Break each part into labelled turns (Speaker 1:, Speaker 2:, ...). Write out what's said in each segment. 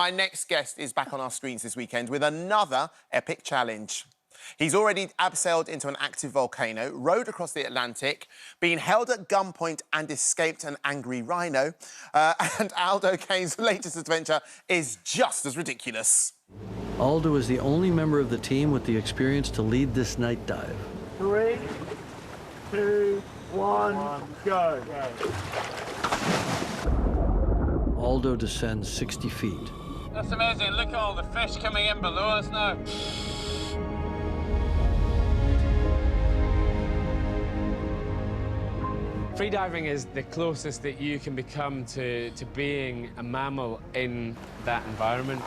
Speaker 1: My next guest is back on our screens this weekend with another epic challenge. He's already abseiled into an active volcano, rowed across the Atlantic, been held at gunpoint and escaped an angry rhino. And Aldo Kane's latest adventure is just as ridiculous.
Speaker 2: Aldo is the only member of the team with the experience to lead this night dive.
Speaker 3: 3, 2, 1, go.
Speaker 2: Aldo descends 60 feet.
Speaker 4: That's amazing. Look at all the fish coming in below us now. Freediving is the closest that you can become to being a mammal in that environment.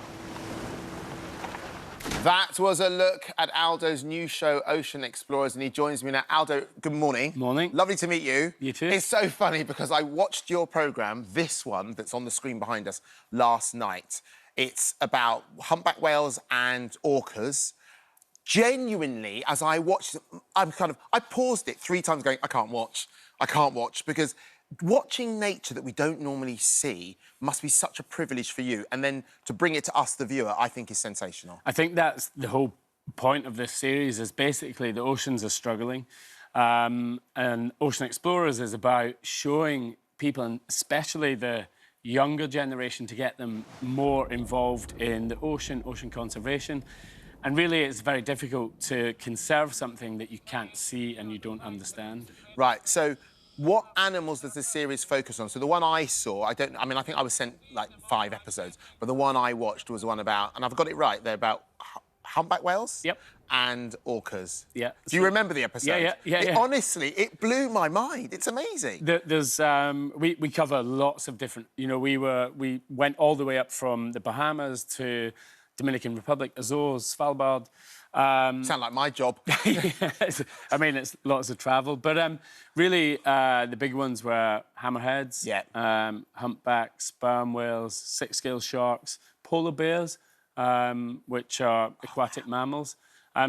Speaker 1: That was a look at Aldo's new show, Ocean Explorers, and he joins me now. Aldo, good morning.
Speaker 4: Morning.
Speaker 1: Lovely to meet you.
Speaker 4: You too.
Speaker 1: It's so funny because I watched your programme, this one that's on the screen behind us, last night. It's about humpback whales and orcas. Genuinely, as I watched it, I paused it 3 times going, I can't watch, because watching nature that we don't normally see must be such a privilege for you. And then to bring it to us, the viewer, I think is sensational.
Speaker 4: I think that's the whole point of this series, is basically the oceans are struggling. And Ocean Explorers is about showing people, and especially the younger generation, to get them more involved in the ocean conservation. And really, it's very difficult to conserve something that you can't see and you don't understand.
Speaker 1: Right, so what animals does this series focus on? So the one I saw, I think I was sent like 5 episodes, but the one I watched was the one about, and I've got it right, they're about humpback whales?
Speaker 4: Yep.
Speaker 1: And orcas.
Speaker 4: Yeah.
Speaker 1: Do you remember the episode?
Speaker 4: Yeah.
Speaker 1: Honestly, it blew my mind. It's amazing.
Speaker 4: We cover lots of different, we went all the way up from the Bahamas to Dominican Republic, Azores, Svalbard.
Speaker 1: Sound like my job.
Speaker 4: Yes. I mean, it's lots of travel. But really, the big ones were hammerheads, humpbacks, sperm whales, 6-scale sharks, polar bears, which are aquatic mammals.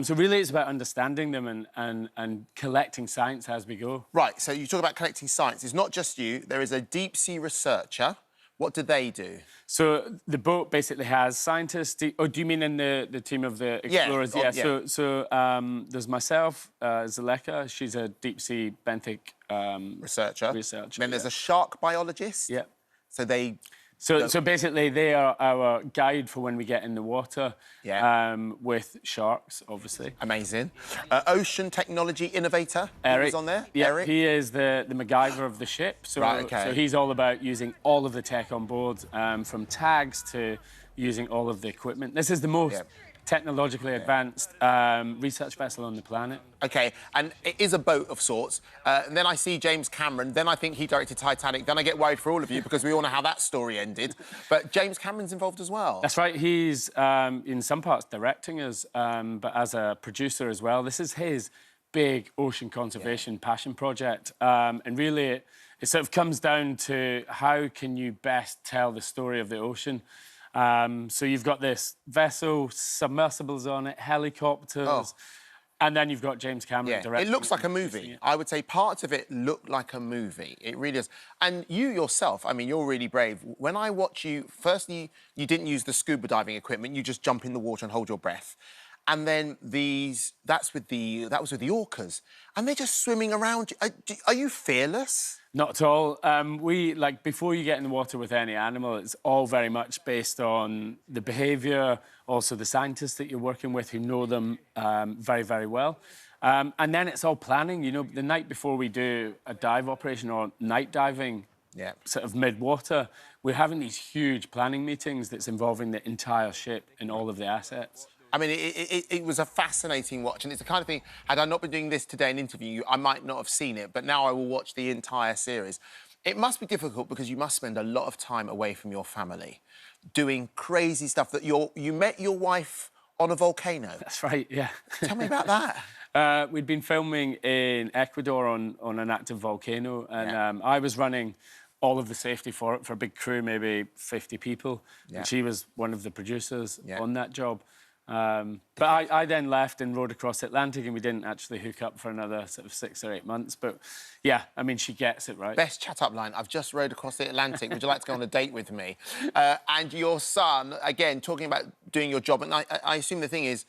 Speaker 4: So really, it's about understanding them and collecting science as we go. Right,
Speaker 1: so you talk about collecting science. It's not just you. There is a deep-sea researcher. What do they do?
Speaker 4: So the boat basically has scientists. Oh, do you mean in the team of the Explorers? Yeah. So there's myself, Zaleka. She's a deep-sea benthic
Speaker 1: researcher. Then there's a shark biologist.
Speaker 4: Yeah.
Speaker 1: So they...
Speaker 4: So basically, they are our guide for when we get in the water.
Speaker 1: Yeah.
Speaker 4: With sharks, obviously.
Speaker 1: Amazing. Ocean technology innovator.
Speaker 4: Eric
Speaker 1: was on there.
Speaker 4: Yeah,
Speaker 1: Eric.
Speaker 4: He is the MacGyver of the ship. So,
Speaker 1: right, okay.
Speaker 4: So he's all about using all of the tech on board, from tags to using all of the equipment. This is the most technologically advanced research vessel on the planet.
Speaker 1: OK, and it is a boat of sorts. And then I see James Cameron, then I think he directed Titanic, then I get worried for all of you because we all know how that story ended. But James Cameron's involved as well.
Speaker 4: That's right, he's in some parts directing us, but as a producer as well. This is his big ocean conservation passion project. And really, it sort of comes down to how can you best tell the story of the ocean. So you've got this vessel, submersibles on it, helicopters, and then you've got James Cameron directing.
Speaker 1: It looks like a movie. I would say parts of it look like a movie. It really does. And you yourself, I mean, you're really brave. When I watch you, firstly, you didn't use the scuba diving equipment. You just jump in the water and hold your breath. And then that was with the orcas, and they're just swimming around you. Are you fearless?
Speaker 4: Not at all. Before you get in the water with any animal, it's all very much based on the behaviour, also the scientists that you're working with who know them very, very well. And then it's all planning. The night before we do a dive operation or night diving, sort of mid-water, we're having these huge planning meetings that's involving the entire ship and all of the assets.
Speaker 1: I mean, it was a fascinating watch, and it's the kind of thing, had I not been doing this today and interviewing you, I might not have seen it, but now I will watch the entire series. It must be difficult because you must spend a lot of time away from your family, doing crazy stuff that you met your wife on a volcano.
Speaker 4: That's right, yeah.
Speaker 1: Tell me about that.
Speaker 4: We'd been filming in Ecuador on an active volcano, and I was running all of the safety for it, for a big crew, maybe 50 people. And she was one of the producers on that job. But I then left and rode across the Atlantic, and we didn't actually hook up for another sort of 6 or 8 months. But yeah, I mean, she gets it, right?
Speaker 1: Best chat-up line, I've just rode across the Atlantic. Would you like to go on a date with me? And your son, again, talking about doing your job. And I assume the thing is,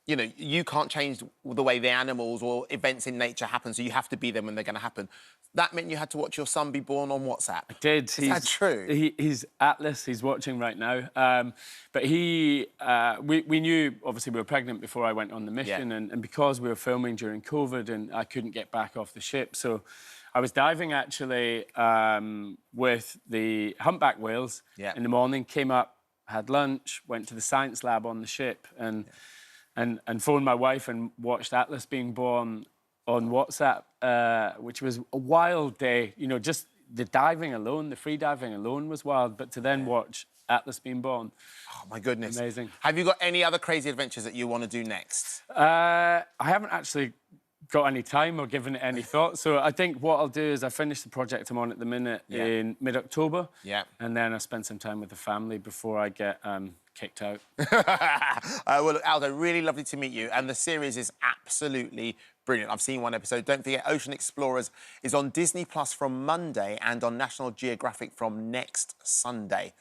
Speaker 1: you know, you can't change the way the animals or events in nature happen, so you have to be there when they're going to happen. That meant you had to watch your son be born on WhatsApp.
Speaker 4: I did.
Speaker 1: Is that true?
Speaker 4: He's Atlas. He's watching right now. But we knew, obviously, we were pregnant before I went on the mission.
Speaker 1: Yeah.
Speaker 4: And because we were filming during COVID and I couldn't get back off the ship, so I was diving, actually, with the humpback whales in the morning, came up, had lunch, went to the science lab on the ship and phoned my wife and watched Atlas being born on WhatsApp, which was a wild day. You know, just the diving alone, the free diving alone was wild, but to then watch Atlas being born.
Speaker 1: Oh, my goodness.
Speaker 4: Amazing.
Speaker 1: Have you got any other crazy adventures that you want to do next?
Speaker 4: I haven't actually got any time or given it any thought. So I think what I'll do is I finish the project I'm on at the minute in mid-October.
Speaker 1: Yeah.
Speaker 4: And then I spend some time with the family before I get kicked out.
Speaker 1: Well, look, Aldo, really lovely to meet you. And the series is absolutely brilliant. I've seen one episode. Don't forget, Ocean Explorers is on Disney Plus from Monday and on National Geographic from next Sunday.